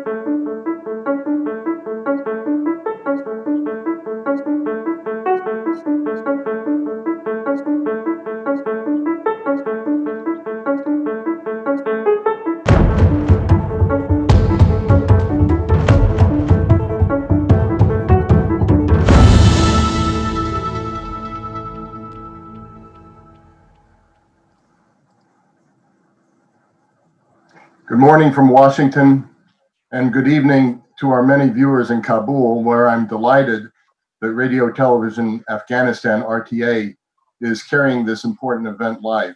Good morning from Washington, and good evening to our many viewers in Kabul, where I'm delighted that Radio Television Afghanistan, RTA, is carrying this important event live.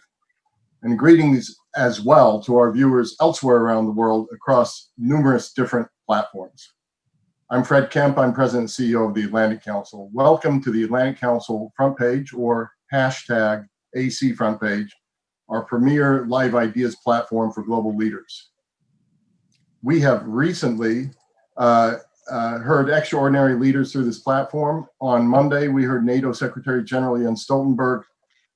And greetings as well to our viewers elsewhere around the world across numerous different platforms. I'm Fred Kemp, I'm President and CEO of the Atlantic Council. Welcome to the Atlantic Council front page, or hashtag AC front page, our premier live ideas platform for global leaders. We have recently heard extraordinary leaders through this platform. On Monday, we heard NATO Secretary General Jens Stoltenberg,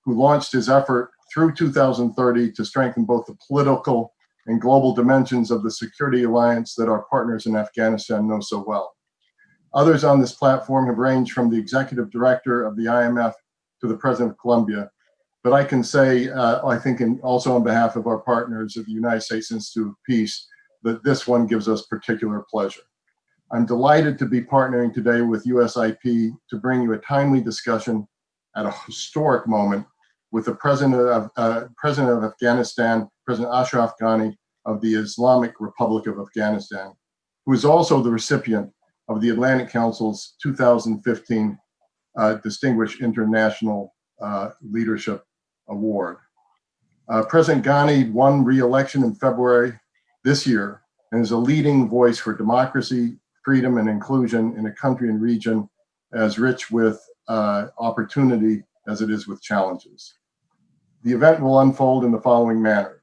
who launched his effort through 2030 to strengthen both the political and global dimensions of the security alliance that our partners in Afghanistan know so well. Others on this platform have ranged from the executive director of the IMF to the president of Colombia. But I can say, I think also on behalf of our partners of the United States Institute of Peace, that this one gives us particular pleasure. I'm delighted to be partnering today with USIP to bring you a timely discussion at a historic moment with the President of Afghanistan, President Ashraf Ghani of the Islamic Republic of Afghanistan, who is also the recipient of the Atlantic Council's 2015 Distinguished International Leadership Award. President Ghani won re-election in February this year and is a leading voice for democracy, freedom, and inclusion in a country and region as rich with opportunity as it is with challenges. The event will unfold in the following manner.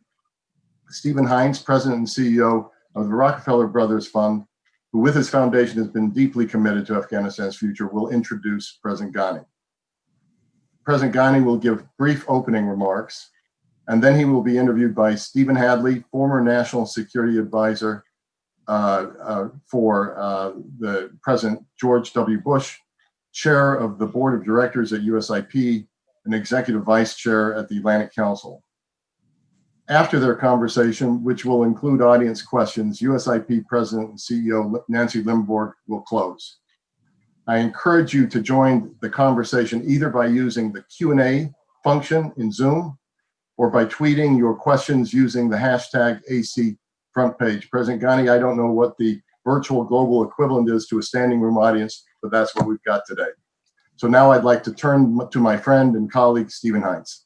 Stephen Hines, President and CEO of the Rockefeller Brothers Fund, who with his foundation has been deeply committed to Afghanistan's future, will introduce President Ghani. President Ghani will give brief opening remarks, and then he will be interviewed by Stephen Hadley, former National Security Advisor for the President George W. Bush, Chair of the Board of Directors at USIP, and Executive Vice Chair at the Atlantic Council. After their conversation, which will include audience questions, USIP President and CEO Nancy Limborg will close. I encourage you to join the conversation either by using the Q&A function in Zoom or by tweeting your questions using the hashtag AC front page. President Ghani, I don't know what the virtual global equivalent is to a standing room audience, but that's what we've got today. So now I'd like to turn to my friend and colleague, Stephen Hines.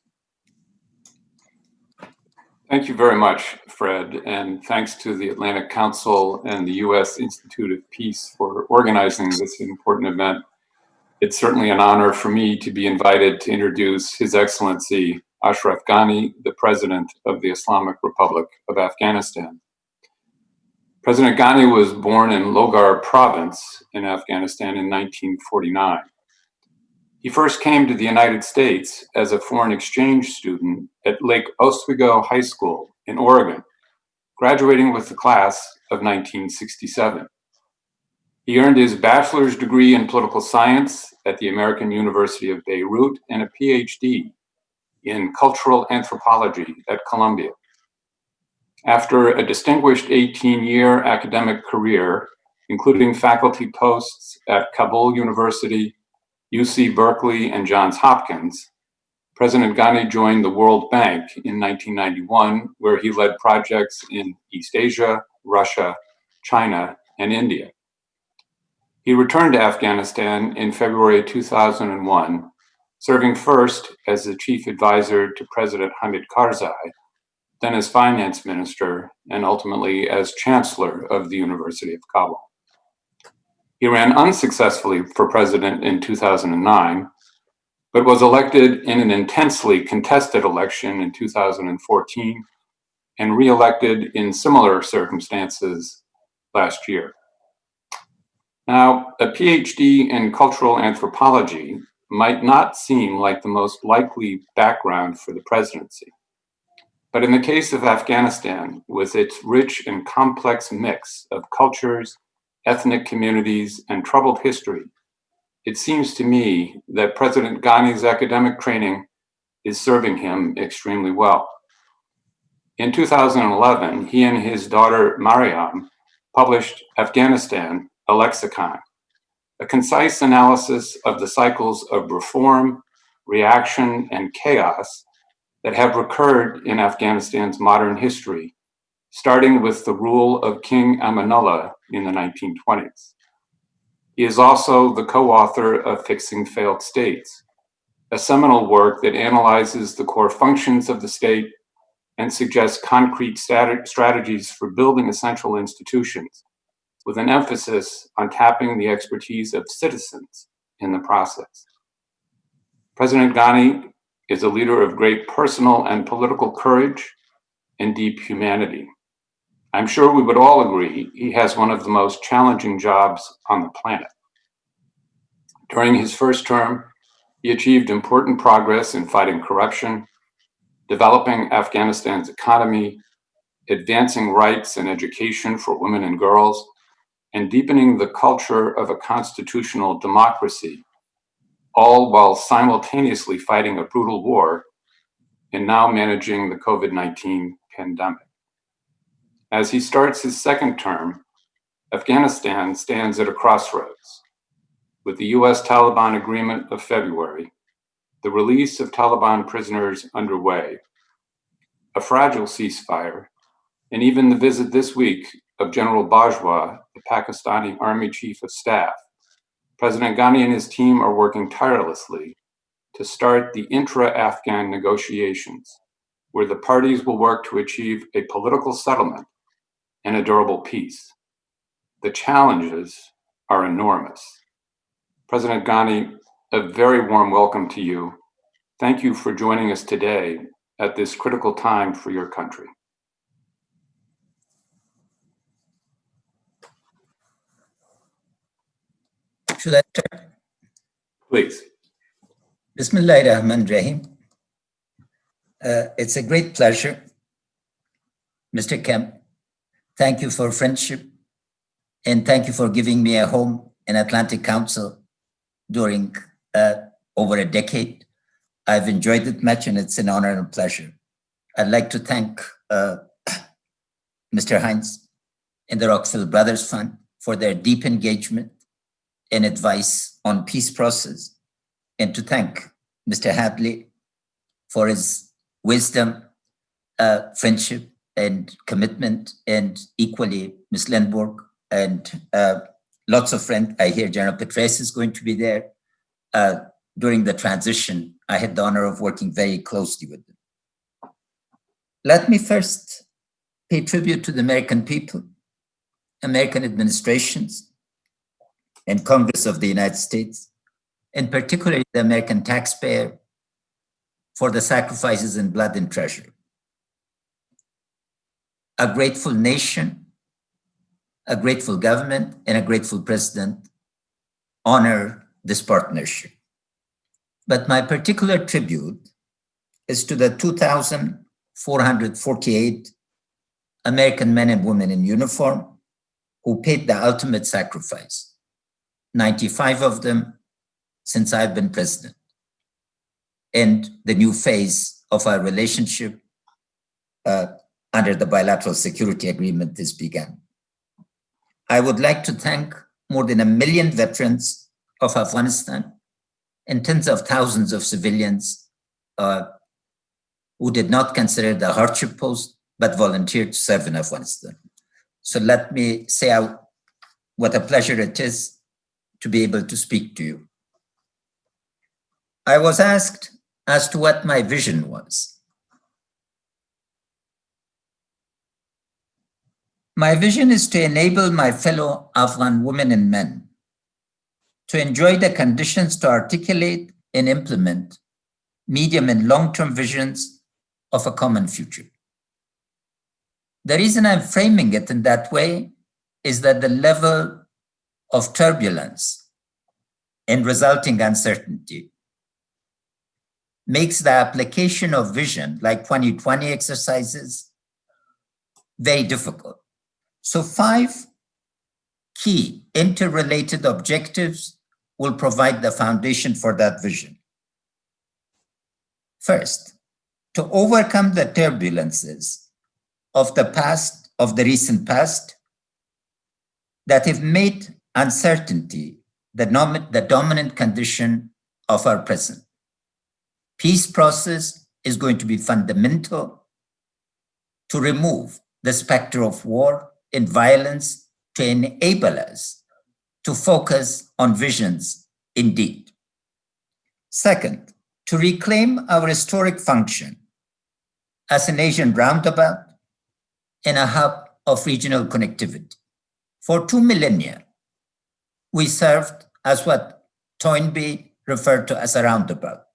Thank you very much, Fred, and thanks to the Atlantic Council and the U.S. Institute of Peace for organizing this important event. It's certainly an honor for me to be invited to introduce His Excellency Ashraf Ghani, the President of the Islamic Republic of Afghanistan. President Ghani was born in Logar Province in Afghanistan in 1949. He first came to the United States as a foreign exchange student at Lake Oswego High School in Oregon, graduating with the class of 1967. He earned his bachelor's degree in political science at the American University of Beirut and a PhD in cultural anthropology at Columbia. After a distinguished 18-year academic career, including faculty posts at Kabul University, UC Berkeley, and Johns Hopkins, President Ghani joined the World Bank in 1991, where he led projects in East Asia, Russia, China, and India. He returned to Afghanistan in February 2001, serving first as the chief advisor to President Hamid Karzai, then as finance minister, and ultimately as chancellor of the University of Kabul. He ran unsuccessfully for president in 2009, but was elected in an intensely contested election in 2014 and re-elected in similar circumstances last year. Now, a PhD in cultural anthropology might not seem like the most likely background for the presidency. But in the case of Afghanistan, with its rich and complex mix of cultures, ethnic communities, and troubled history, it seems to me that President Ghani's academic training is serving him extremely well. In 2011, he and his daughter Mariam published Afghanistan, a Lexicon, a concise analysis of the cycles of reform, reaction, and chaos that have recurred in Afghanistan's modern history, starting with the rule of King Amanullah in the 1920s. He is also the co-author of Fixing Failed States, a seminal work that analyzes the core functions of the state and suggests concrete strategies for building essential institutions, with an emphasis on tapping the expertise of citizens in the process. President Ghani is a leader of great personal and political courage and deep humanity. I'm sure we would all agree he has one of the most challenging jobs on the planet. During his first term, he achieved important progress in fighting corruption, developing Afghanistan's economy, advancing rights and education for women and girls, and deepening the culture of a constitutional democracy, all while simultaneously fighting a brutal war and now managing the COVID-19 pandemic. As he starts his second term, Afghanistan stands at a crossroads. With the US Taliban agreement of February, the release of Taliban prisoners underway, a fragile ceasefire, and even the visit this week of General Bajwa, the Pakistani Army Chief of Staff, President Ghani and his team are working tirelessly to start the intra-Afghan negotiations, where the parties will work to achieve a political settlement and a durable peace. The challenges are enormous. President Ghani, a very warm welcome to you. Thank you for joining us today at this critical time for your country. Should I start? Please. Bismillahir Rahmanir Rahim. It's a great pleasure. Mr. Kemp, thank you for friendship, and thank you for giving me a home in Atlantic Council during over a decade. I've enjoyed it much, and it's an honor and a pleasure. I'd like to thank Mr. Hines and the Rockefeller Brothers Fund for their deep engagement and advice on peace process, and to thank Mr. Hadley for his wisdom, friendship, and commitment, and equally Ms. Lindborg and lots of friends. I hear General Petraeus is going to be there. During the transition, I had the honor of working very closely with them. Let me first pay tribute to the American people, American administrations, and Congress of the United States, and particularly the American taxpayer, for the sacrifices in blood and treasure. A grateful nation, a grateful government, and a grateful president honor this partnership. But my particular tribute is to the 2,448 American men and women in uniform who paid the ultimate sacrifice, 95 of them since I've been president, and the new phase of our relationship under the bilateral security agreement is begun. I would like to thank more than 1 million veterans of Afghanistan and tens of thousands of civilians who did not consider the hardship post, but volunteered to serve in Afghanistan. So let me say what a pleasure it is to be able to speak to you. I was asked as to what my vision was. My vision is to enable my fellow Afghan women and men to enjoy the conditions to articulate and implement medium and long-term visions of a common future. The reason I'm framing it in that way is that the level of turbulence and resulting uncertainty makes the application of vision, like 2020 exercises, very difficult. So 5 key interrelated objectives will provide the foundation for that vision. First, to overcome the turbulences of the past, of the recent past, that have made uncertainty the dominant condition of our present. Peace process is going to be fundamental to remove the specter of war and violence, to enable us to focus on visions indeed. Second, to reclaim our historic function as an Asian roundabout and a hub of regional connectivity. For 2 millennia, we served as what Toynbee referred to as a roundabout,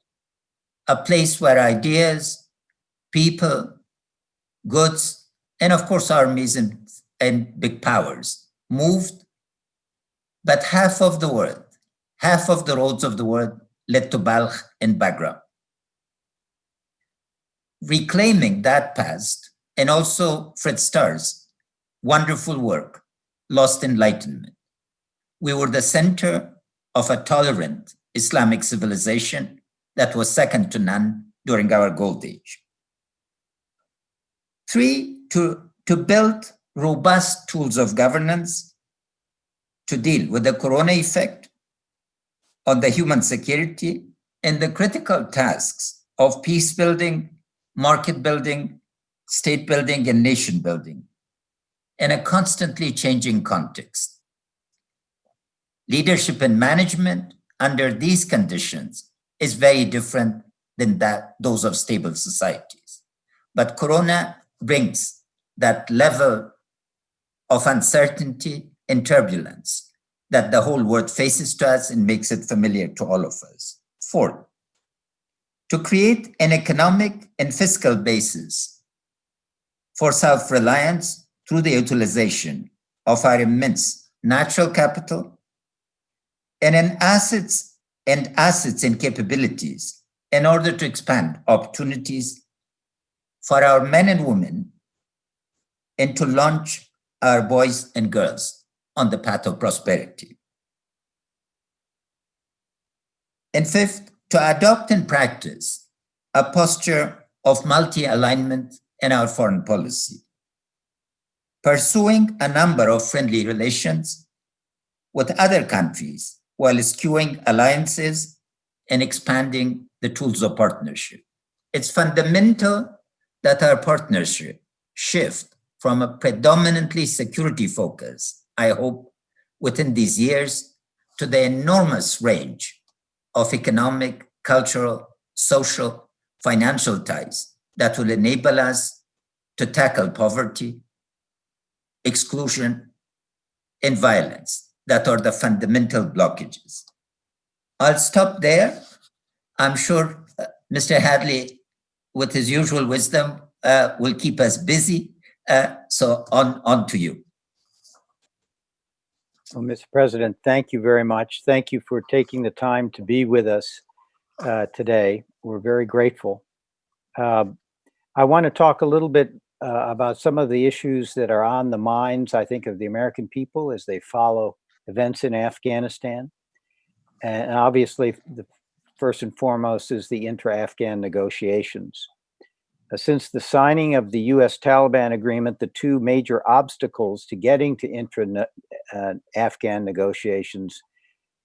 a place where ideas, people, goods, and of course armies and big powers moved, but half of the world, half of the roads of the world led to Balkh and Bagram. Reclaiming that past, and also Fred Starr's wonderful work, Lost Enlightenment. We were the center of a tolerant Islamic civilization that was second to none during our gold age. 3, to build robust tools of governance to deal with the corona effect on the human security and the critical tasks of peace building, market building, state building, and nation building in a constantly changing context. Leadership and management under these conditions is very different than those of stable societies. But Corona brings that level of uncertainty and turbulence that the whole world faces to us and makes it familiar to all of us. 4, to create an economic and fiscal basis for self-reliance through the utilization of our immense natural capital and assets and capabilities in order to expand opportunities for our men and women and to launch our boys and girls on the path of prosperity. And 5th, to adopt and practice a posture of multi-alignment in our foreign policy, pursuing a number of friendly relations with other countries while eschewing alliances and expanding the tools of partnership. It's fundamental that our partnership shift from a predominantly security focus, I hope, within these years, to the enormous range of economic, cultural, social, financial ties that will enable us to tackle poverty, exclusion, and violence that are the fundamental blockages. I'll stop there. I'm sure Mr. Hadley, with his usual wisdom, will keep us busy. So on to you. Well, Mr. President, thank you very much. Thank you for taking the time to be with us today. We're very grateful. I want to talk a little bit about some of the issues that are on the minds, I think, of the American people as they follow events in Afghanistan. And obviously, the first and foremost is the intra-Afghan negotiations. Since the signing of the US-Taliban agreement, the 2 major obstacles to getting to intra-Afghan negotiations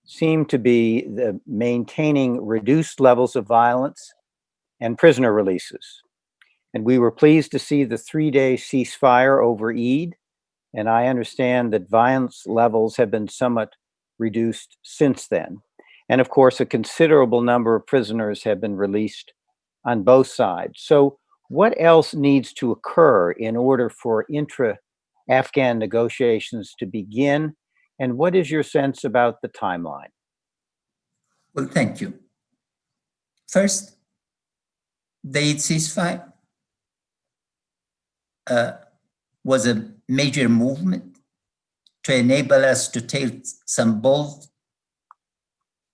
seem to be the maintaining reduced levels of violence and prisoner releases. And we were pleased to see the 3-day ceasefire over Eid, and I understand that violence levels have been somewhat reduced since then. And of course, a considerable number of prisoners have been released on both sides. So what else needs to occur in order for intra-Afghan negotiations to begin? And what is your sense about the timeline? Well, thank you. First, the Eid ceasefire was a major movement to enable us to take some bold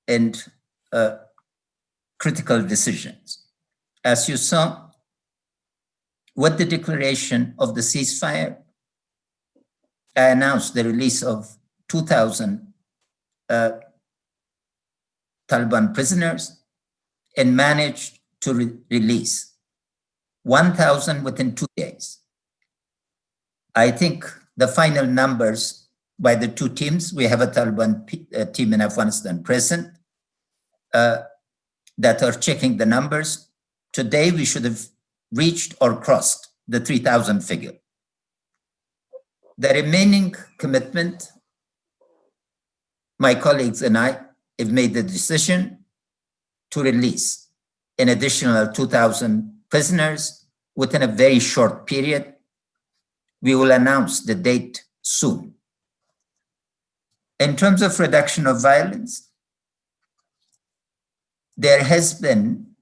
and critical decisions. As you saw, with the declaration of the ceasefire, I announced the release of 2,000 Taliban prisoners and managed to release 1,000 within 2 days. I think the final numbers by the two teams, we have a Taliban team in Afghanistan present that are checking the numbers. Today, we should have reached or crossed the 3,000 figure. The remaining commitment, my colleagues and I have made the decision to release an additional 2,000 prisoners within a very short period. We will announce the date soon. In terms of reduction of violence, there has been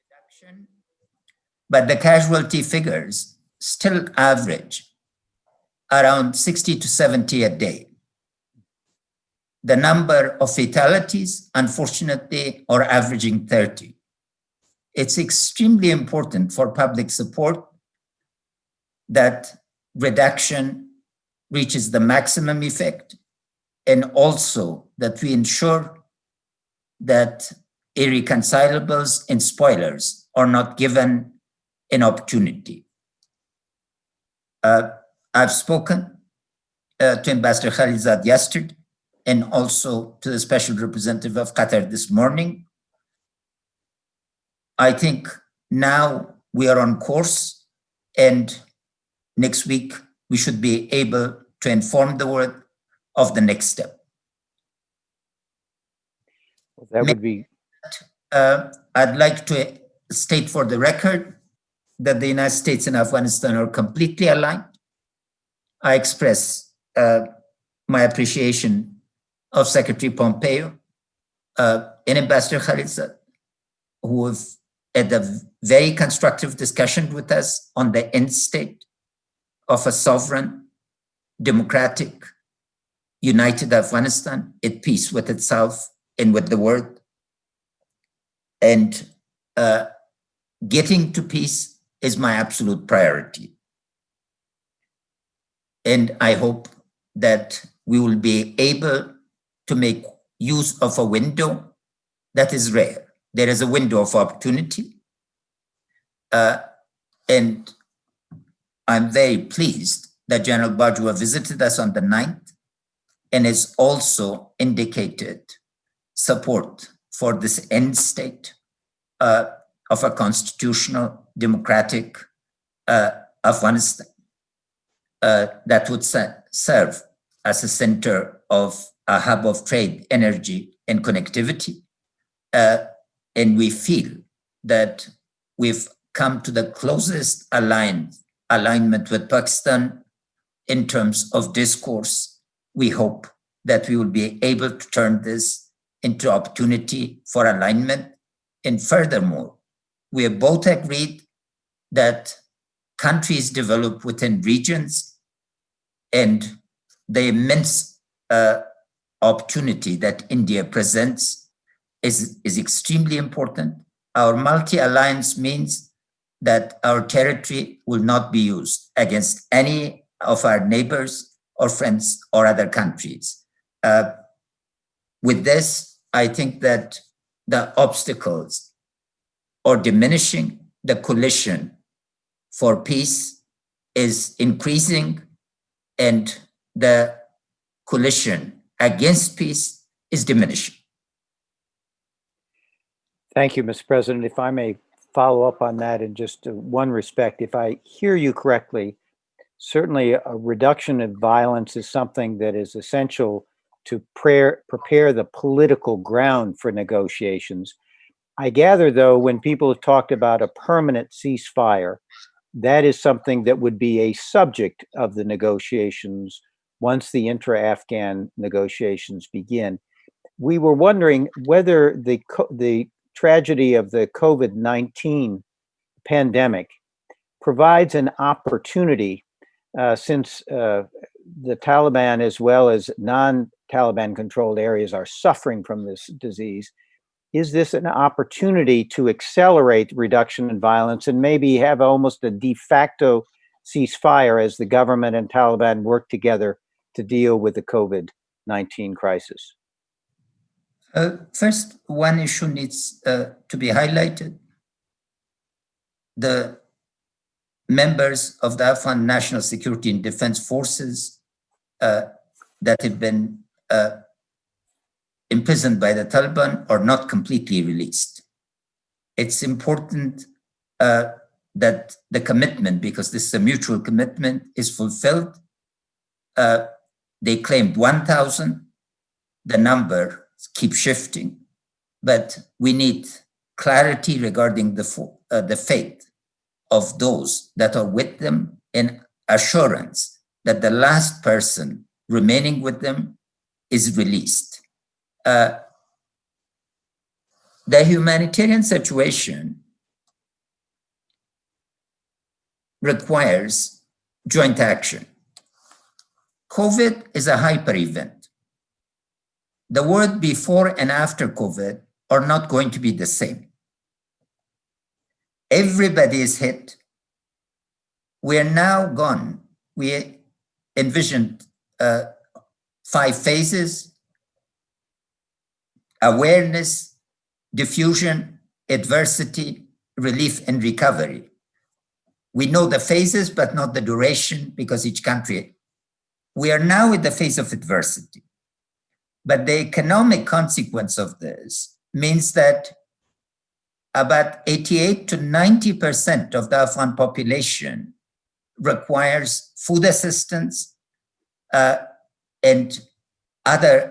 reduction, but the casualty figures still average around 60 to 70 a day. The number of fatalities, unfortunately, are averaging 30. It's extremely important for public support that reduction reaches the maximum effect, and also that we ensure that irreconcilables and spoilers are not given an opportunity. I've spoken to Ambassador Khalilzad yesterday and also to the Special Representative of Qatar this morning. I think now we are on course, and next week we should be able to inform the world of the next step. That would be. I'd like to state for the record that the United States and Afghanistan are completely aligned. I express my appreciation of Secretary Pompeo and Ambassador Khalilzad, who have had a very constructive discussion with us on the end state of a sovereign, democratic, united Afghanistan at peace with itself and with the world. And getting to peace is my absolute priority. And I hope that we will be able to make use of a window that is rare. There is a window of opportunity. And I'm very pleased that General Bajwa visited us on the 9th and has also indicated support for this end state of a constitutional, democratic Afghanistan that would serve as a center of a hub of trade, energy, and connectivity. And we feel that we've come to the closest alignment with Pakistan in terms of discourse. We hope that we will be able to turn this into opportunity for alignment. And furthermore, we have both agreed that countries develop within regions, and the immense opportunity that India presents is extremely important. Our multi-alliance means that our territory will not be used against any of our neighbors or friends or other countries. With this, I think that the obstacles are diminishing. The coalition for peace is increasing, and the coalition against peace is diminishing. Thank you, Mr. President. If I may follow up on that in just one respect, if I hear you correctly, certainly a reduction of violence is something that is essential to prepare the political ground for negotiations. I gather, though, when people have talked about a permanent ceasefire, that is something that would be a subject of the negotiations once the intra-Afghan negotiations begin. We were wondering whether the tragedy of the COVID-19 pandemic provides an opportunity, since the Taliban as well as non-Taliban controlled areas are suffering from this disease, is this an opportunity to accelerate reduction in violence and maybe have almost a de facto ceasefire as the government and Taliban work together to deal with the COVID-19 crisis? First, one issue needs to be highlighted. The members of the Afghan National Security and Defense Forces that have been imprisoned by the Taliban are not completely released. It's important that the commitment, because this is a mutual commitment, is fulfilled. They claimed 1,000. The number keeps shifting, but we need clarity regarding the fate of those that are with them and assurance that the last person remaining with them is released. The humanitarian situation requires joint action. COVID is a hyper event. The word before and after COVID are not going to be the same. Everybody is hit. We are now gone. We envisioned 5 phases: awareness, diffusion, adversity, relief, and recovery. We know the phases, but not the duration, because each country. We are now in the phase of adversity. But the economic consequence of this means that about 88 to 90% of the Afghan population requires food assistance and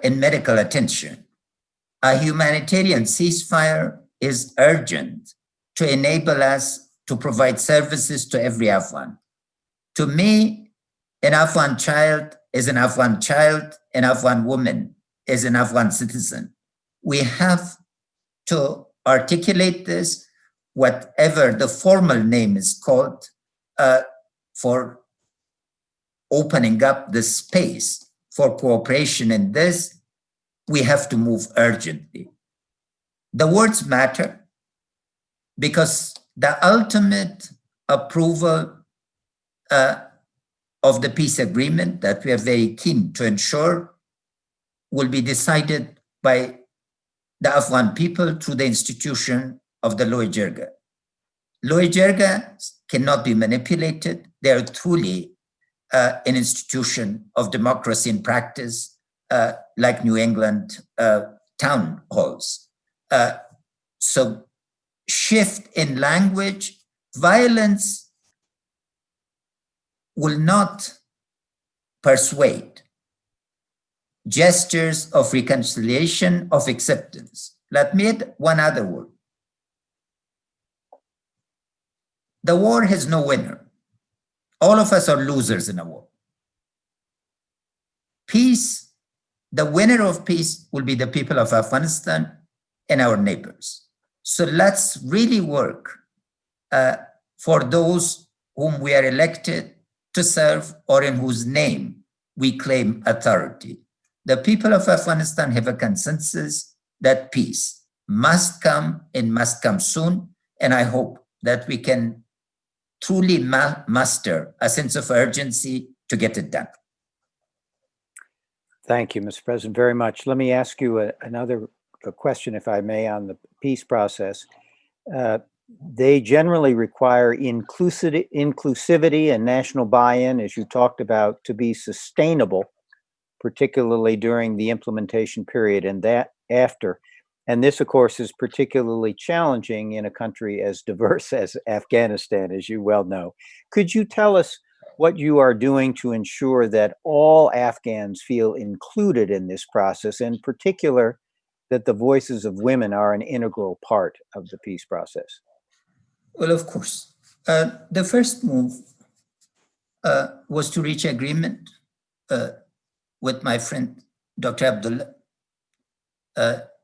medical attention. A humanitarian ceasefire is urgent to enable us to provide services to every Afghan. To me, an Afghan child is an Afghan child, an Afghan woman is an Afghan citizen. We have to articulate this, whatever the formal name is called, for opening up the space for cooperation in this. We have to move urgently. The words matter because the ultimate approval of the peace agreement that we are very keen to ensure will be decided by the Afghan people through the institution of the Loya Jirga. Loya Jirga cannot be manipulated. They are truly an institution of democracy in practice, like New England town halls. So shift in language, violence will not persuade. Gestures of reconciliation, of acceptance. Let me add one other word. The war has no winner. All of us are losers in a war. Peace, the winner of peace will be the people of Afghanistan and our neighbors. So let's really work for those whom we are elected to serve or in whose name we claim authority. The people of Afghanistan have a consensus that peace must come and must come soon. And I hope that we can truly muster a sense of urgency to get it done. Thank you, Mr. President, very much. Let me ask you another question, if I may, on the peace process. They generally require inclusivity and national buy-in, as you talked about, to be sustainable, particularly during the implementation period and that after. And this, of course, is particularly challenging in a country as diverse as Afghanistan, as you well know. Could you tell us what you are doing to ensure that all Afghans feel included in this process, in particular, that the voices of women are an integral part of the peace process? Well, of course. The first move was to reach agreement with my friend, Dr. Abdullah,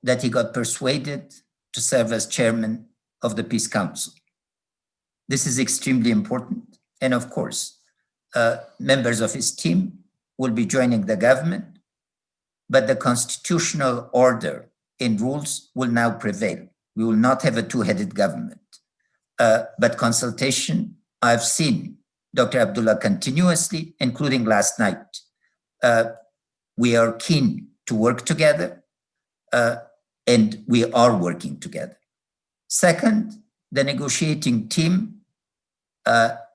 that he got persuaded to serve as chairman of the Peace Council. This is extremely important. And of course, members of his team will be joining the government, but the constitutional order in rules will now prevail. We will not have a two-headed government. But consultation, I've seen Dr. Abdullah continuously, including last night. We are keen to work together, and we are working together. Second, the negotiating team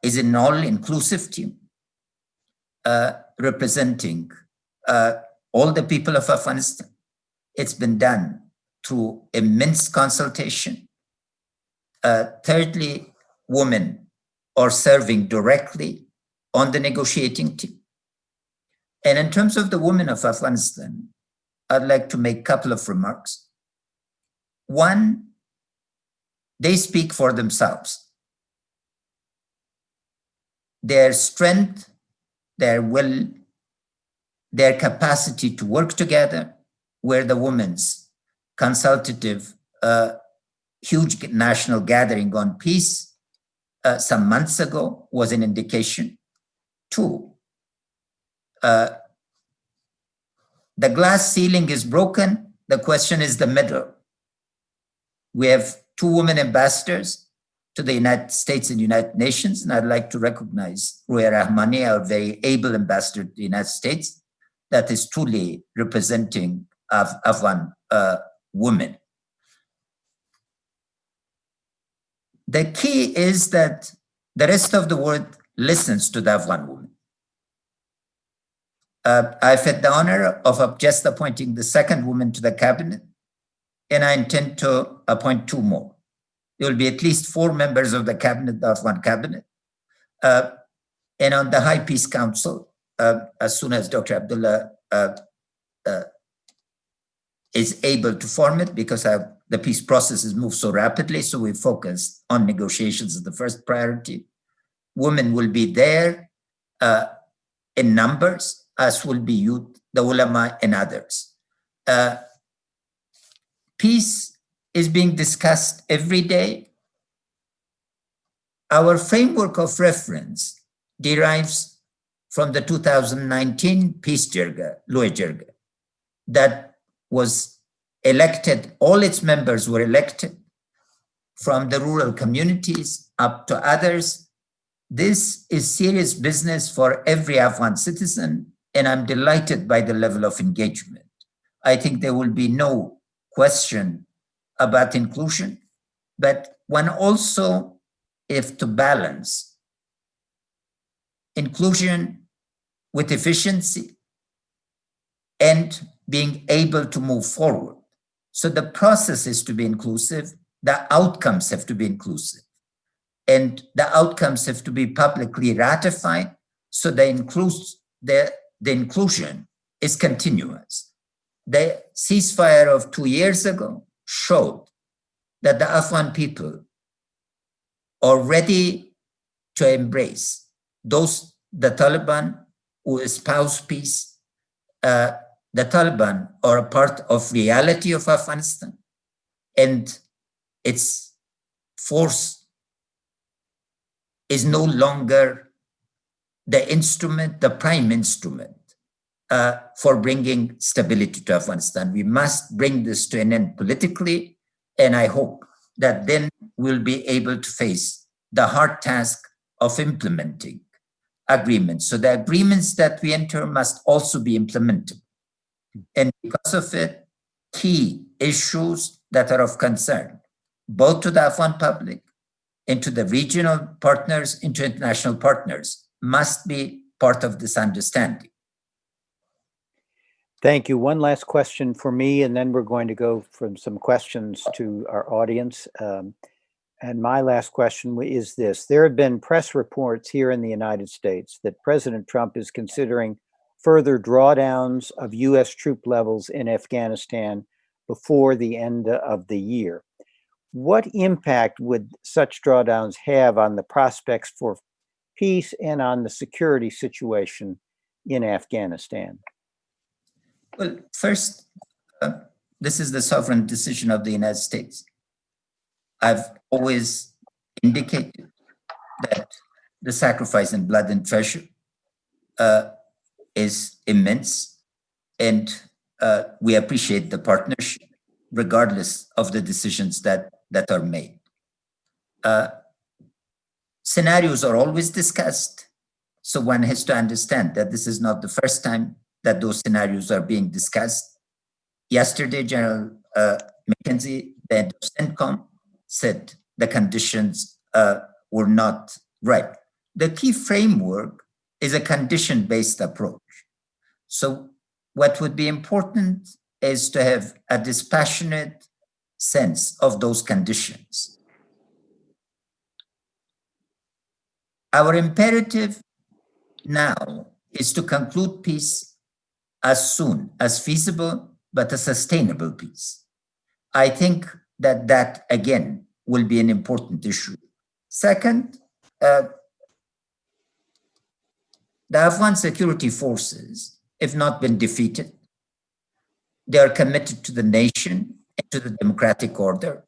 is an all-inclusive team representing all the people of Afghanistan. It's been done through immense consultation. Thirdly, women are serving directly on the negotiating team. And in terms of the women of Afghanistan, I'd like to make a couple of remarks. One, they speak for themselves. Their strength, their will, their capacity to work together, where the women's consultative huge national gathering on peace some months ago was an indication. Two, the glass ceiling is broken. The question is the middle. We have 2 women ambassadors to the United States and United Nations, and I'd like to recognize Ruya Rahmani, our very able ambassador to the United States, that is truly representing Afghan women. The key is that the rest of the world listens to the Afghan woman. I've had the honor of just appointing the 2nd woman to the cabinet, and I intend to appoint 2 more. There will be at least 4 members of the cabinet, the Afghan cabinet. And on the High Peace Council, as soon as Dr. Abdullah is able to form it, because the peace process has moved so rapidly, so we focus on negotiations as the first priority. Women will be there in numbers, as will be youth, the ulama, and others. Peace is being discussed every day. Our framework of reference derives from the 2019 Peace Jirga, Loya Jirga, that was elected, all its members were elected from the rural communities up to others. This is serious business for every Afghan citizen, and I'm delighted by the level of engagement. I think there will be no question about inclusion, but one also has to balance inclusion with efficiency and being able to move forward. So the process is to be inclusive, the outcomes have to be inclusive, and the outcomes have to be publicly ratified, so the inclusion is continuous. The ceasefire of 2 years ago showed that the Afghan people are ready to embrace the Taliban who espouse peace. The Taliban are a part of reality of Afghanistan, and its force is no longer the instrument, the prime instrument for bringing stability to Afghanistan. We must bring this to an end politically, and I hope that then we'll be able to face the hard task of implementing agreements. So the agreements that we enter must also be implemented. And because of it, key issues that are of concern, both to the Afghan public and to the regional partners and to international partners, must be part of this understanding. Thank you. One last question for me, and then we're going to go from some questions to our audience. And my last question is this. There have been press reports here in the United States that President Trump is considering further drawdowns of U.S. troop levels in Afghanistan before the end of the year. What impact would such drawdowns have on the prospects for peace and on the security situation in Afghanistan? Well, first, this is the sovereign decision of the United States. I've always indicated that the sacrifice in blood and treasure is immense, and we appreciate the partnership. regardless of the decisions that are made. Scenarios are always discussed, so one has to understand that this is not the first time that those scenarios are being discussed. Yesterday, General McKenzie, the head of CENTCOM, said the conditions were not right. The key framework is a condition-based approach. So what would be important is to have a dispassionate sense of those conditions. Our imperative now is to conclude peace as soon as feasible, but a sustainable peace. I think that again will be an important issue. Second, the Afghan security forces have not been defeated. They are committed to the nation and to the democratic order.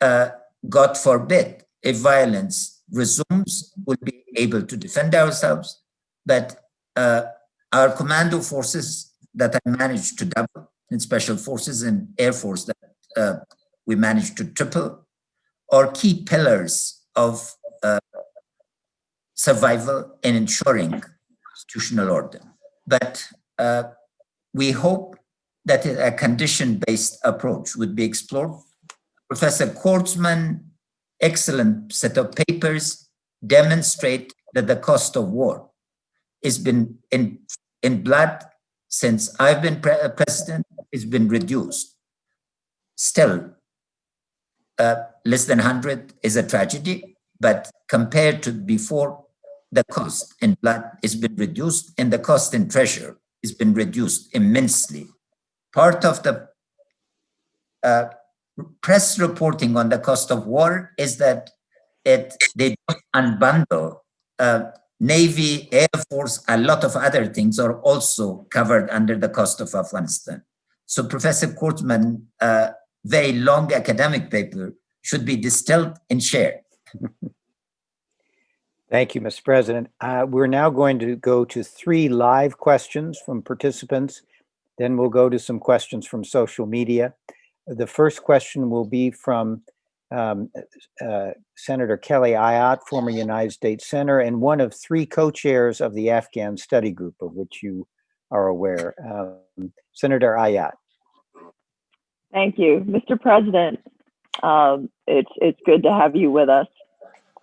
God forbid, if violence resumes, we'll be able to defend ourselves. But our commando forces that I managed to double, in special forces and air force that we managed to triple, are key pillars of survival and ensuring constitutional order. But we hope that a condition-based approach would be explored. Professor Kortzman, excellent set of papers, demonstrate that the cost of war has been in blood since I've been president, has been reduced. Still, less than 100 is a tragedy, but compared to before, the cost in blood has been reduced and the cost in treasure has been reduced immensely. Part of the press reporting on the cost of war is that they don't unbundle Navy, Air Force, a lot of other things are also covered under the cost of Afghanistan. So Professor Kortzman, very long academic paper should be distilled and shared. Thank you, Mr. President. We're now going to go to 3 live questions from participants. Then we'll go to some questions from social media. The first question will be from Senator Kelly Ayotte, former United States Senator, and one of 3 co-chairs of the Afghan Study Group, of which you are aware. Senator Ayotte. Thank you, Mr. President. It's good to have you with us.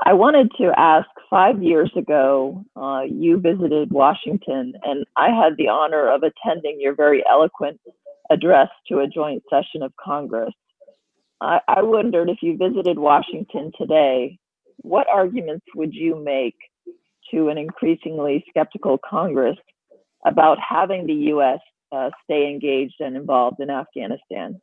I wanted to ask, 5 years ago, you visited Washington, and I had the honor of attending your very eloquent address to a joint session of Congress. I wondered, if you visited Washington today, what arguments would you make to an increasingly skeptical Congress about having the U.S. Stay engaged and involved in Afghanistan?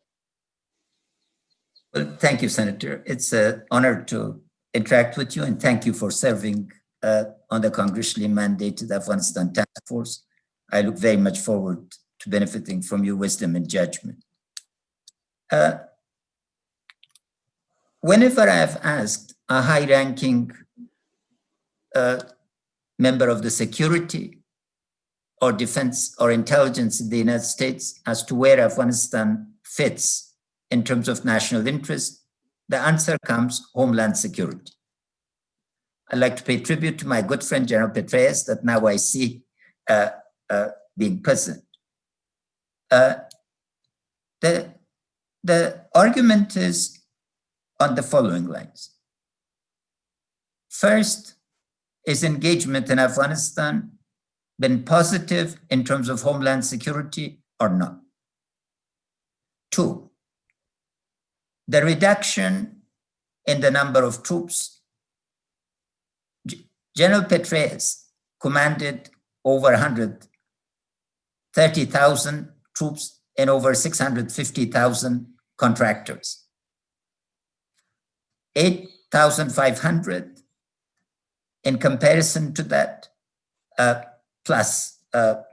Well, thank you, Senator. It's an honor to interact with you, and thank you for serving on the congressionally mandated Afghanistan Task Force. I look very much forward to benefiting from your wisdom and judgment. Whenever I have asked a high-ranking member of the security or defense or intelligence in the United States as to where Afghanistan fits in terms of national interest, the answer comes Homeland Security. I'd like to pay tribute to my good friend, General Petraeus, that now I see being present. The argument is on the following lines. First, is engagement in Afghanistan been positive in terms of Homeland Security or not? 2, the reduction in the number of troops. General Petraeus commanded over 130,000 troops and over 650,000 contractors. 8,500 in comparison to that, plus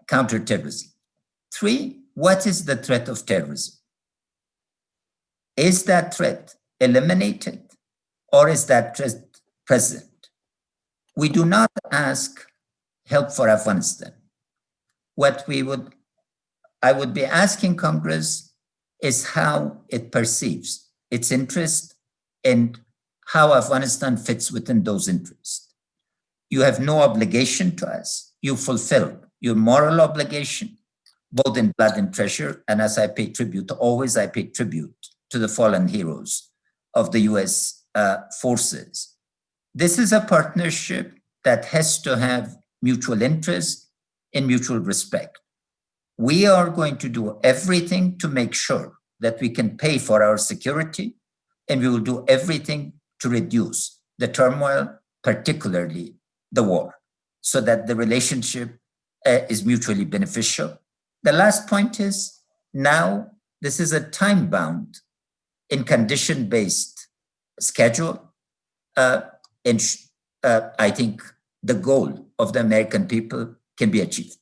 counterterrorism. 3, what is the threat of terrorism? Is that threat eliminated or is that threat present? We do not ask help for Afghanistan. I would be asking Congress is how it perceives its interest and how Afghanistan fits within those interests. You have no obligation to us. You fulfill your moral obligation, both in blood and treasure. And as I pay tribute, always I pay tribute to the fallen heroes of the US forces. This is a partnership that has to have mutual interest and mutual respect. We are going to do everything to make sure that we can pay for our security, and we will do everything to reduce the turmoil, particularly the war, so that the relationship is mutually beneficial. The last point is, now this is a time-bound and condition-based schedule, and I think the goal of the American people can be achieved.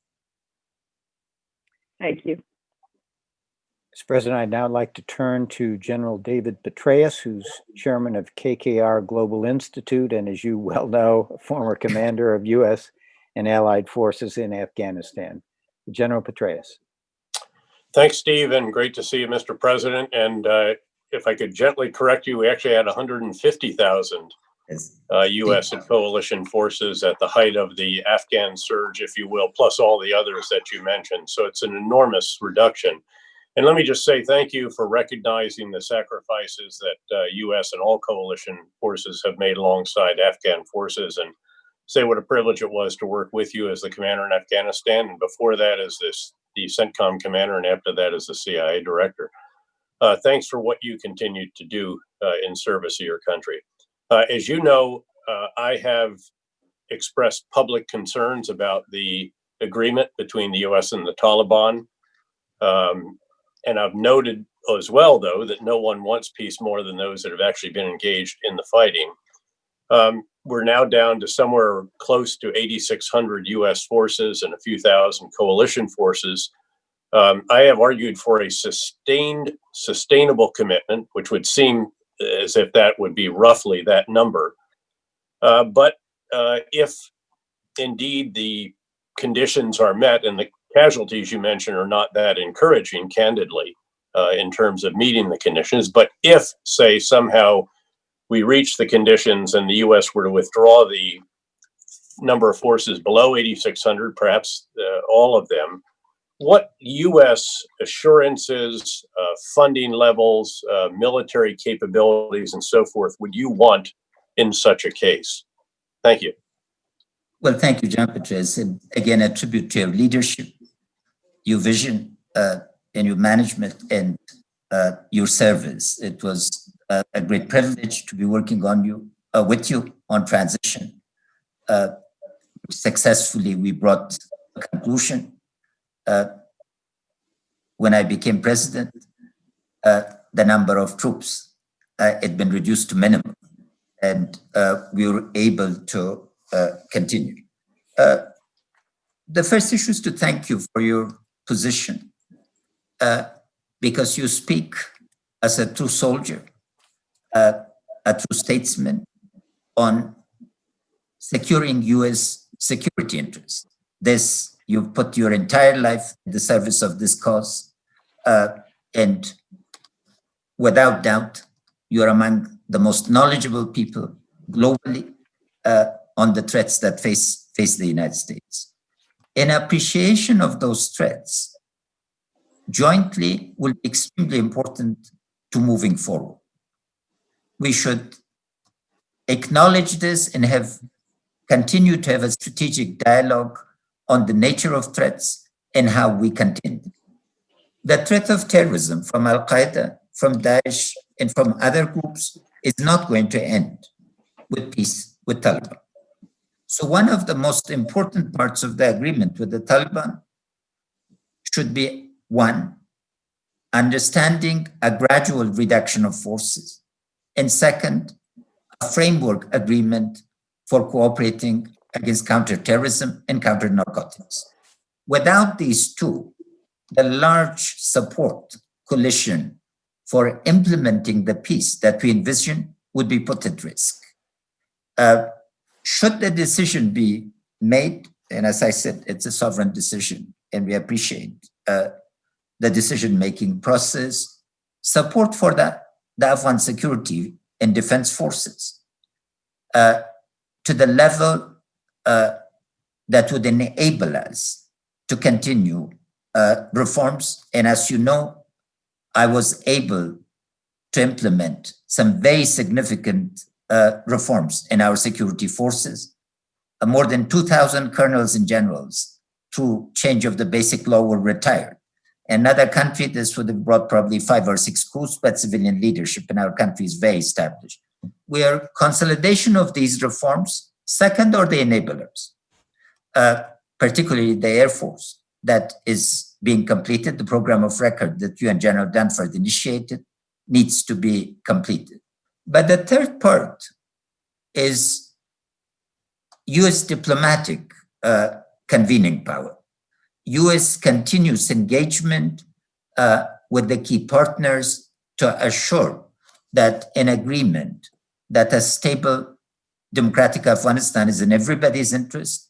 Thank you. Mr. President, I'd now like to turn to General David Petraeus, who's chairman of KKR Global Institute, and as you well know, former commander of U.S. and allied forces in Afghanistan. General Petraeus. Thanks, Steve, and great to see you, Mr. President. And if I could gently correct you, we actually had 150,000 Yes. U.S. and coalition forces at the height of the Afghan surge, if you will, plus all the others that you mentioned. So it's an enormous reduction. And let me just say thank you for recognizing the sacrifices that U.S. and all coalition forces have made alongside Afghan forces, and say what a privilege it was to work with you as the commander in Afghanistan, and before that as the CENTCOM commander, and after that as the CIA director. Thanks for what you continue to do in service of your country. As you know, I have expressed public concerns about the agreement between the U.S. and the Taliban. And I've noted as well, though, that no one wants peace more than those that have actually been engaged in the fighting. We're now down to somewhere close to 8,600 U.S. forces and a few thousand coalition forces. I have argued for a sustainable commitment, which would seem as if that would be roughly that number. But if indeed the conditions are met, and the casualties you mentioned are not that encouraging, candidly, in terms of meeting the conditions, but if, say, somehow we reach the conditions and the U.S. were to withdraw the number of forces below 8,600, perhaps all of them, what U.S. assurances, funding levels, military capabilities, and so forth would you want in such a case? Thank you. Well, thank you, John Petraeus. And again, a tribute to your leadership, your vision, and your management, and your service. It was a great privilege to be working on you, with you on transition. Successfully, we brought a conclusion. When I became president, the number of troops had been reduced to minimum, and we were able to continue. The first issue is to thank you for your position, because you speak as a true soldier, a true statesman on securing U.S. security interests. This, you've put your entire life in the service of this cause, and without doubt, you're among the most knowledgeable people globally on the threats that face the United States. In appreciation of those threats, jointly will be extremely important to moving forward. We should acknowledge this and continue to have a strategic dialogue on the nature of threats and how we continue. The threat of terrorism from Al-Qaeda, from Daesh, and from other groups is not going to end with peace with Taliban. So one of the most important parts of the agreement with the Taliban should be, one, understanding a gradual reduction of forces, and second, a framework agreement for cooperating against counterterrorism and counter-narcotics. Without these two, the large support coalition for implementing the peace that we envision would be put at risk. Should the decision be made, and as I said, it's a sovereign decision, and we appreciate the decision-making process, support for the Afghan security and defense forces to the level that would enable us to continue reforms. And as you know, I was able to implement some very significant reforms in our security forces. More than 2,000 colonels and generals through change of the basic law were retired. Another country, this would have brought probably 5 or 6 coups, but civilian leadership in our country is very established. We are consolidation of these reforms. Second are the enablers, particularly the Air Force that is being completed. The program of record that you and General Dunford initiated needs to be completed. But the third part is US diplomatic convening power. US continuous engagement with the key partners to assure that an agreement that a stable democratic Afghanistan is in everybody's interest.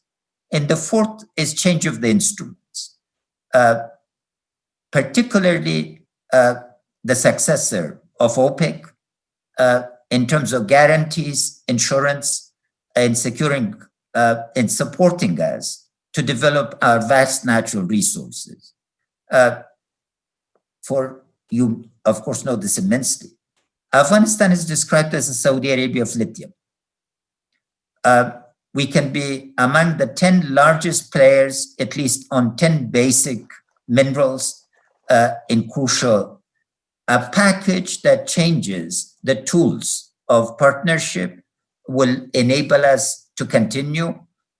And the fourth is change of the instruments, particularly the successor of OPEC in terms of guarantees, insurance, and securing and supporting us to develop our vast natural resources. For you, of course, know this immensely. Afghanistan is described as the Saudi Arabia of lithium. We can be among the 10 largest players, at least on 10 basic minerals in crucial, a package that changes the tools of partnership will enable us to continue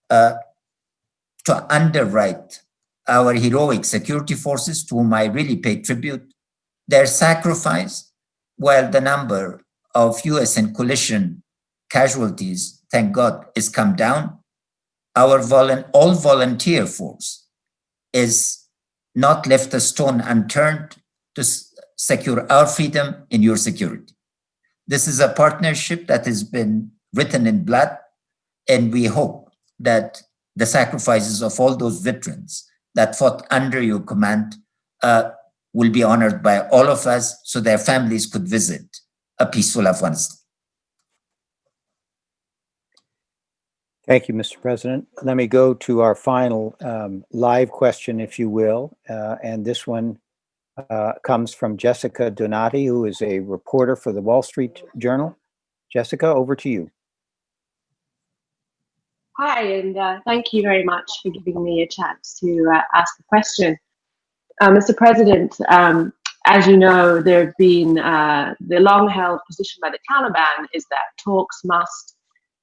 to underwrite our heroic security forces, to whom I really pay tribute. Their sacrifice, while the number of US and coalition casualties, thank God, has come down, our all volunteer force is not left a stone unturned to secure our freedom and your security. This is a partnership that has been written in blood, and we hope that the sacrifices of all those veterans that fought under your command will be honored by all of us, so their families could visit a peaceful Afghanistan. Thank you, Mr. President. Let me go to our final live question, if you will. And this one comes from Jessica Donati, who is a reporter for the Wall Street Journal. Jessica, over to you. Hi, and thank you very much for giving me a chance to ask the question. Mr. President, as you know, there have been the long-held position by the Taliban is that talks must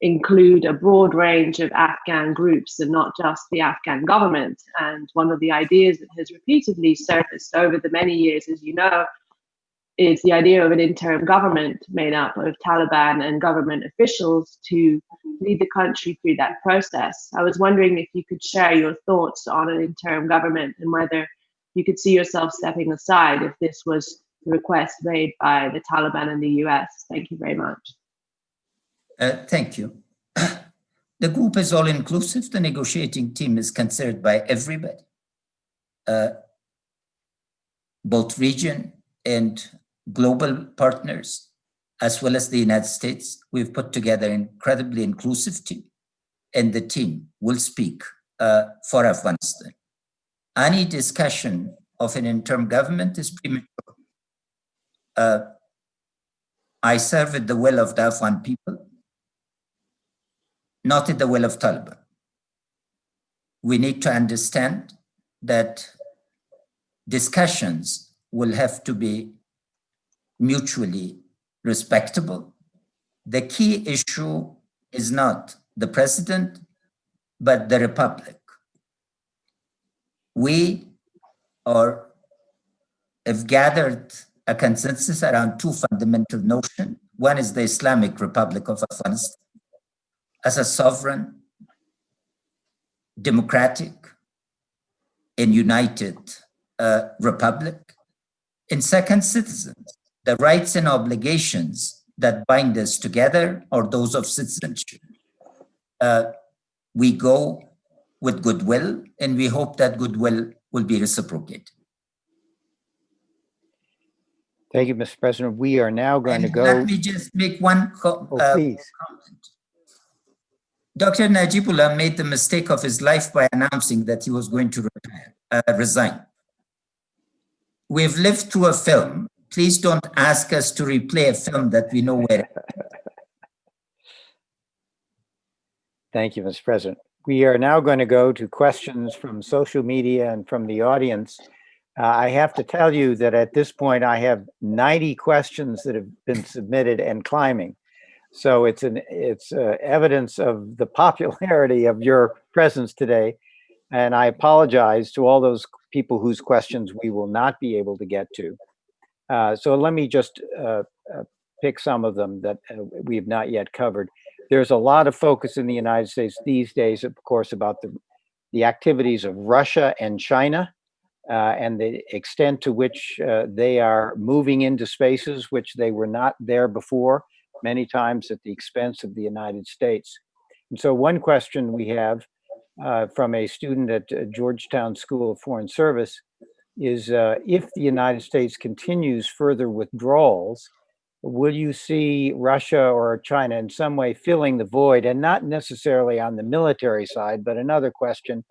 include a broad range of Afghan groups and not just the Afghan government. And one of the ideas that has repeatedly surfaced over the many years, as you know, is the idea of an interim government made up of Taliban and government officials to lead the country through that process. I was wondering if you could share your thoughts on an interim government and whether you could see yourself stepping aside if this was the request made by the Taliban and the US. Thank you very much. Thank you. The group is all inclusive. The negotiating team is considered by everybody, both region and global partners, as well as the United States. We've put together an incredibly inclusive team, and the team will speak for Afghanistan. Any discussion of an interim government is premature. I serve at the will of the Afghan people, not at the will of Taliban. We need to understand that discussions will have to be mutually respectable. The key issue is not the president, but the republic. We have gathered a consensus around two fundamental notions. One is the Islamic Republic of Afghanistan as a sovereign, democratic, and united republic. And second, citizens. The rights and obligations that bind us together are those of citizenship. We go with goodwill, and we hope that goodwill will be reciprocated. Thank you, Mr. President. We are now going to And go. let me just make one Please. comment. Dr. Najibullah made the mistake of his life by announcing that he was going to resign. We've lived through a film. Please don't ask us to replay a film that we know where. Thank you, Mr. President. We are now going to go to questions from social media and from the audience. I have to tell you that at this point, I have 90 questions that have been submitted and climbing. So it's evidence of the popularity of your presence today. And I apologize to all those people whose questions we will not be able to get to. So let me just pick some of them that we have not yet covered. There's a lot of focus in the United States these days, of course, about the activities of Russia and China and the extent to which they are moving into spaces which they were not there before, many times at the expense of the United States. And so one question we have from a student at Georgetown School of Foreign Service is if the United States continues further withdrawals, will you see Russia or China in some way filling the void, and not necessarily on the military side, but another question,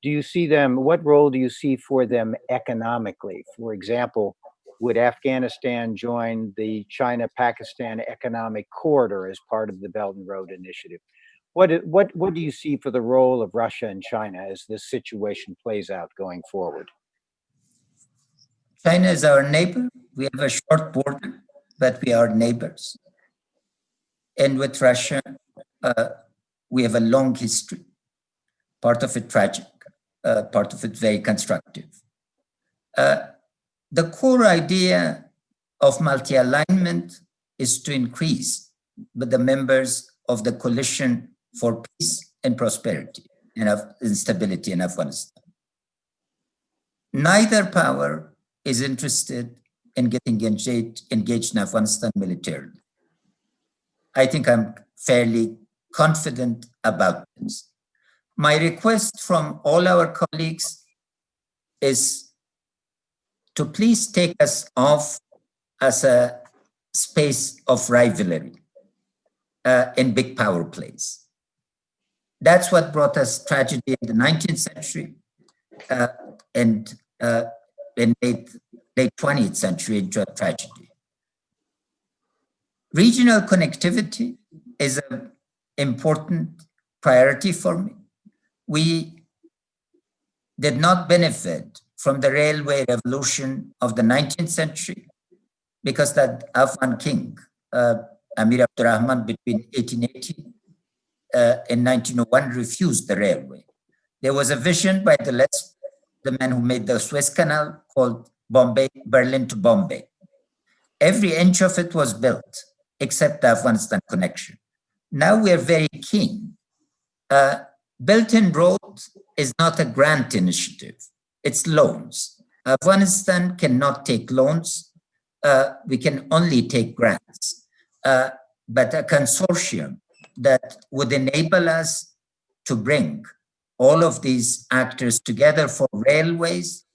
do you see them, what role do you see for them economically? For example, would Afghanistan join the China-Pakistan Economic Corridor as part of the Belt and Road Initiative? What do you see for the role of Russia and China as this situation plays out going forward? China is our neighbor. We have a short border, but we are neighbors. And with Russia, we have a long history, part of it tragic, part of it very constructive. The core idea of multi-alignment is to increase with the members of the coalition for peace and prosperity and stability in Afghanistan. Neither power is interested in getting engaged in Afghanistan militarily. I think I'm fairly confident about this. My request from all our colleagues is to please take us off as a space of rivalry in big power plays. That's what brought us tragedy in the 19th century and in late 20th century into a tragedy. Regional connectivity is an important priority for me. We did not benefit from the railway revolution of the 19th century because that Afghan king, Amir Abdurrahman, between 1880 and 1901 refused the railway. There was a vision by the man who made the Suez Canal called Berlin to Bombay. Every inch of it was built except the Afghanistan connection. Now we are very keen. Belt-in Road is not a grant initiative, it's loans. Afghanistan cannot take loans. We can only take grants. But a consortium that would enable us to bring all of these actors together for railways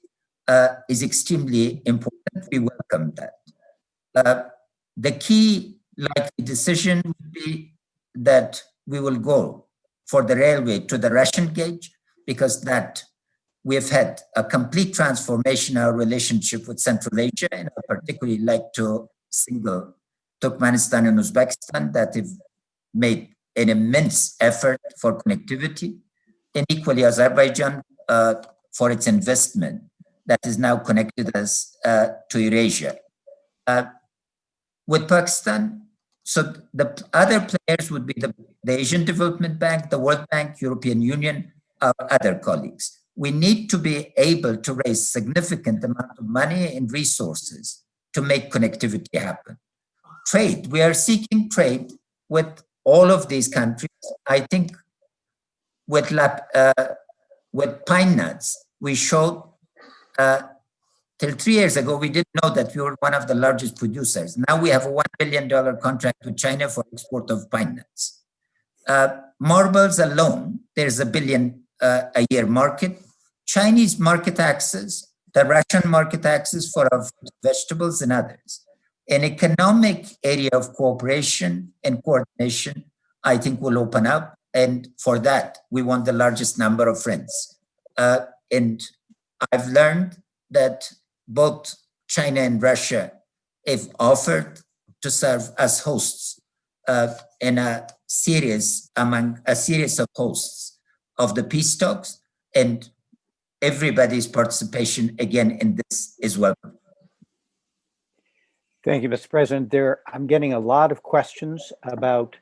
is extremely important. We welcome that. The key likely decision would be that we will go for the railway to the Russian gauge, because that we have had a complete transformation in our relationship with Central Asia, and I particularly like to single Turkmenistan and Uzbekistan that have made an immense effort for connectivity, and equally Azerbaijan for its investment that is now connected us to Eurasia. With Pakistan, so the other players would be the Asian Development Bank, the World Bank, European Union, our other colleagues. We need to be able to raise significant amount of money and resources to make connectivity happen. Trade, we are seeking trade with all of these countries. I think with pine nuts, we showed till 3 years ago, we didn't know that we were one of the largest producers. Now we have a $1 billion contract with China for export of pine nuts. Marbles alone, there's $1 billion a year market. Chinese market access the Russian market access for our vegetables and others. An economic area of cooperation and coordination, I think, will open up. And for that, we want the largest number of friends. And I've learned that both China and Russia have offered to serve as hosts in a series of hosts of the peace talks, and everybody's participation again in this is welcome. Thank you, Mr. President. I'm getting a lot of questions about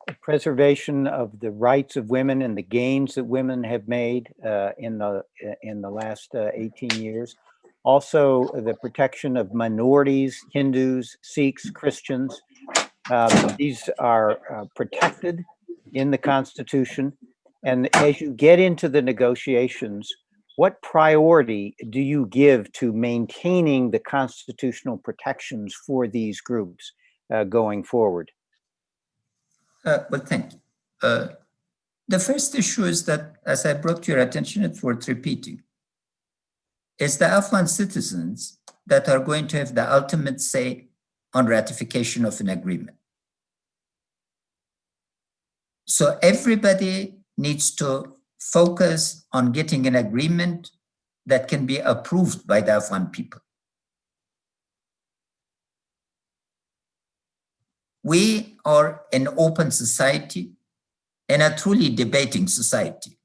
the preservation of the rights of women and the gains that women have made in the last 18 years. Also, the protection of minorities, Hindus, Sikhs, Christians. These are protected in the Constitution. And as you get into the negotiations, what priority do you give to maintaining the constitutional protections for these groups going forward? Well, thank you. The first issue is that, as I brought to your attention, it's worth repeating, is the Afghan citizens that are going to have the ultimate say on ratification of an agreement. So everybody needs to focus on getting an agreement that can be approved by the Afghan people. We are an open society and a truly debating society.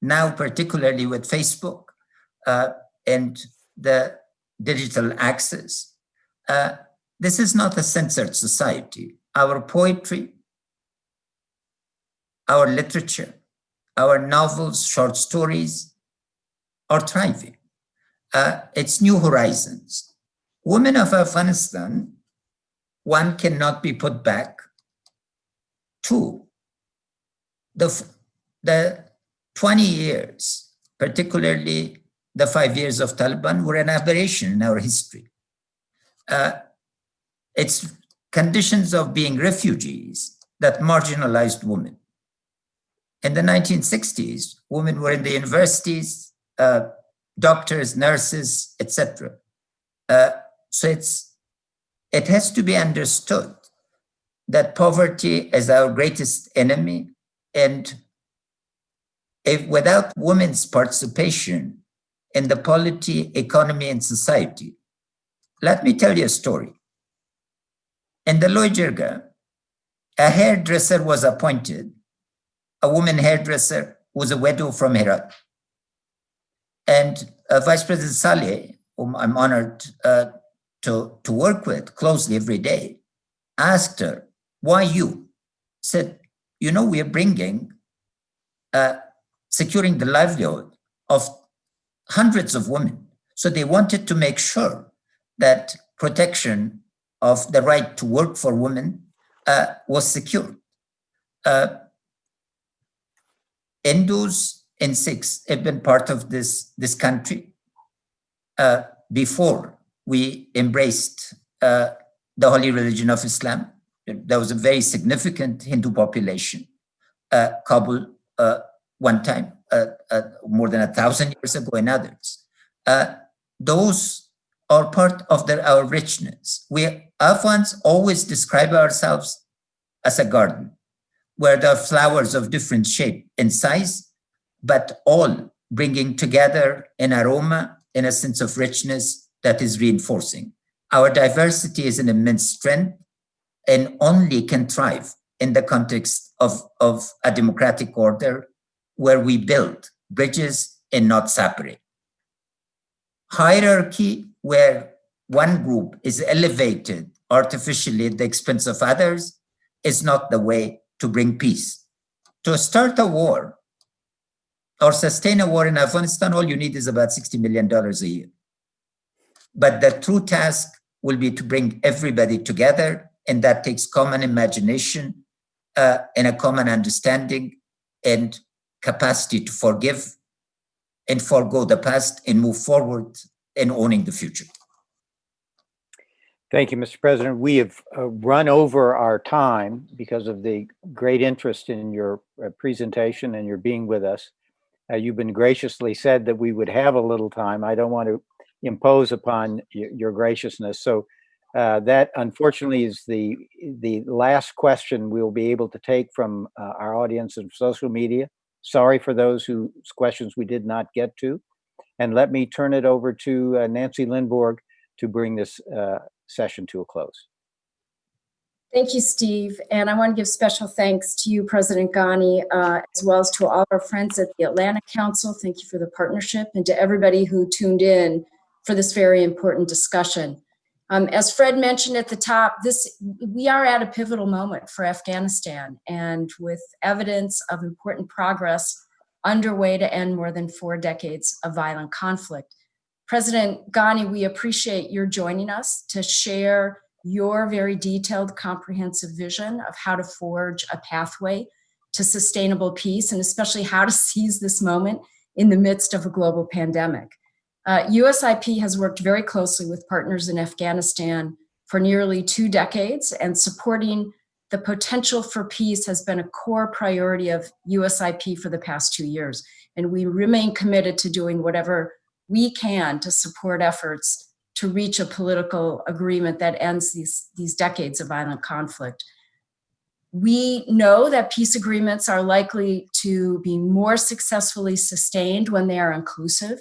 Now, particularly with Facebook and the digital access, this is not a censored society. Our poetry, our literature, our novels, short stories are thriving. It's new horizons. Women of Afghanistan, one, cannot be put back. Two, the 20 years, particularly the 5 years of Taliban, were an aberration in our history. It's conditions of being refugees that marginalized women. In the 1960s, women were in the universities, doctors, nurses, etc. So it has to be understood that poverty is our greatest enemy, and without women's participation in the polity, economy, and society, let me tell you a story. In the Loy Jirga, a hairdresser was appointed, a woman hairdresser who was a widow from Herat. And Vice President Saleh, whom I'm honored to work with closely every day, asked her, why you? Said, you know, we are bringing, securing the livelihood of hundreds of women. So they wanted to make sure that protection of the right to work for women was secured. Hindus and Sikhs have been part of this country before we embraced the holy religion of Islam. There was a very significant Hindu population. Kabul, one time, more than 1,000 years ago, and others. Those are part of our richness. We Afghans always describe ourselves as a garden, where there are flowers of different shape and size, but all bringing together an aroma and a sense of richness that is reinforcing. Our diversity is an immense strength and only can thrive in the context of a democratic order where we build bridges and not separate. Hierarchy, where one group is elevated artificially at the expense of others, is not the way to bring peace. To start a war or sustain a war in Afghanistan, all you need is about $60 million a year. But the true task will be to bring everybody together, and that takes common imagination and a common understanding and capacity to forgive and forego the past and move forward in owning the future. Thank you, Mr. President. We have run over our time because of the great interest in your presentation and your being with us. You've been graciously said that we would have a little time. I don't want to impose upon your graciousness. So that unfortunately is the last question we'll be able to take from our audience and social media. Sorry for those whose questions we did not get to. And let me turn it over to Nancy Lindborg to bring this session to a close. Thank you, Steve. And I want to give special thanks to you, President Ghani, as well as to all our friends at the Atlantic Council. Thank you for the partnership, and to everybody who tuned in for this very important discussion. As Fred mentioned at the top, we are at a pivotal moment for Afghanistan, and with evidence of important progress underway to end more than 4 decades of violent conflict. President Ghani, we appreciate your joining us to share your very detailed, comprehensive vision of how to forge a pathway to sustainable peace, and especially how to seize this moment in the midst of a global pandemic. USIP has worked very closely with partners in Afghanistan for nearly 2 decades, and supporting the potential for peace has been a core priority of USIP for the past 2 years. And we remain committed to doing whatever we can to support efforts to reach a political agreement that ends these decades of violent conflict. We know that peace agreements are likely to be more successfully sustained when they are inclusive,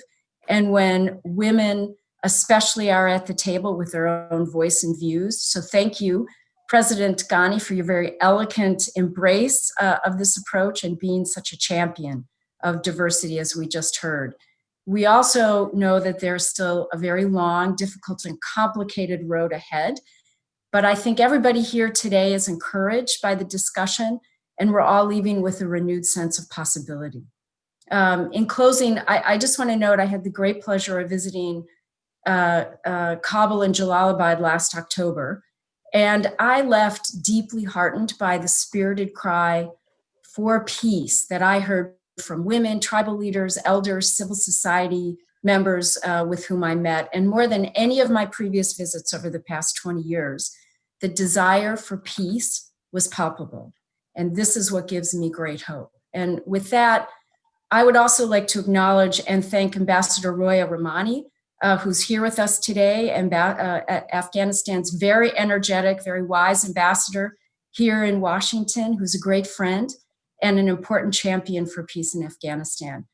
and when women especially are at the table with their own voice and views. So thank you, President Ghani, for your very eloquent embrace of this approach and being such a champion of diversity, as we just heard. We also know that there's still a very long, difficult, and complicated road ahead. But I think everybody here today is encouraged by the discussion, and we're all leaving with a renewed sense of possibility. In closing, I just want to note I had the great pleasure of visiting Kabul and Jalalabad last October, and I left deeply heartened by the spirited cry for peace that I heard from women, tribal leaders, elders, civil society members with whom I met. And more than any of my previous visits over the past 20 years, the desire for peace was palpable. And this is what gives me great hope. And with that, I would also like to acknowledge and thank Ambassador Roya Rahmani, who's here with us today, Afghanistan's very energetic, very wise ambassador here in Washington, who's a great friend and an important champion for peace in Afghanistan.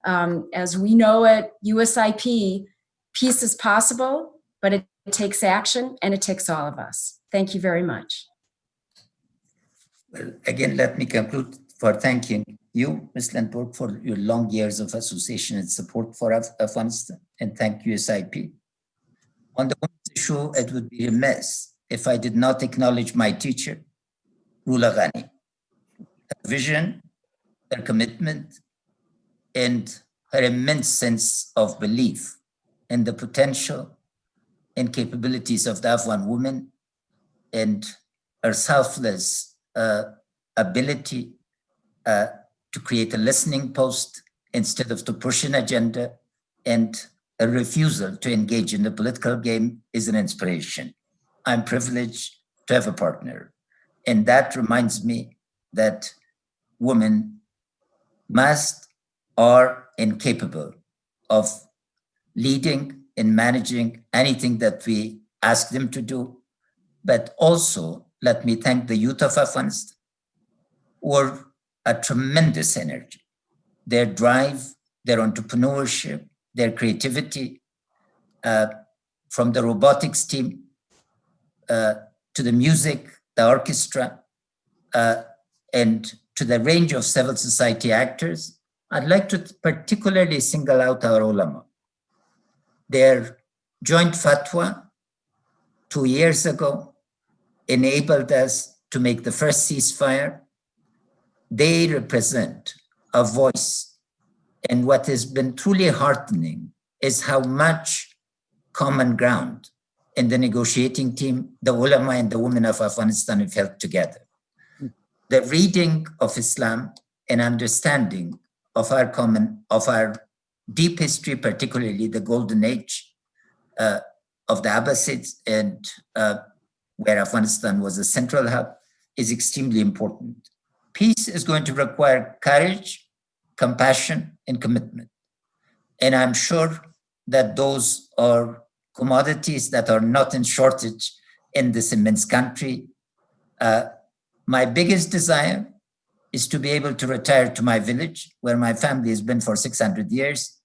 As we know at USIP, peace is possible, but it takes action, and it takes all of us. Thank you very much. Well, again, let me conclude for thanking you, Ms. Lindborg, for your long years of association and support for Afghanistan, and thank USIP. On the women's issue, it would be remiss if I did not acknowledge my teacher, Rula Ghani. Her vision, her commitment, and her immense sense of belief in the potential and capabilities of the Afghan woman, and her selfless ability to create a listening post instead of to push an agenda, and a refusal to engage in the political game is an inspiration. I'm privileged to have a partner. And that reminds me that women must, are incapable of leading and managing anything that we ask them to do. But also, let me thank the youth of Afghanistan, for a tremendous energy, their drive, their entrepreneurship, their creativity, from the robotics team to the music, the orchestra, and to the range of civil society actors. I'd like to particularly single out our ulama. Their joint fatwa 2 years ago enabled us to make the first ceasefire. They represent a voice, and what has been truly heartening is how much common ground in the negotiating team the ulama and the women of Afghanistan have held together. The reading of Islam and understanding of our deep history, particularly the golden age of the Abbasids, and where Afghanistan was a central hub, is extremely important. Peace is going to require courage, compassion, and commitment. And I'm sure that those are commodities that are not in shortage in this immense country. My biggest desire is to be able to retire to my village, where my family has been for 600 years,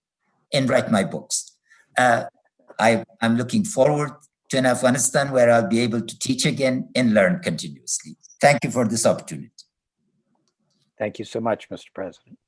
and write my books. I'm looking forward to an Afghanistan where I'll be able to teach again and learn continuously. Thank you for this opportunity. Thank you so much, Mr. President.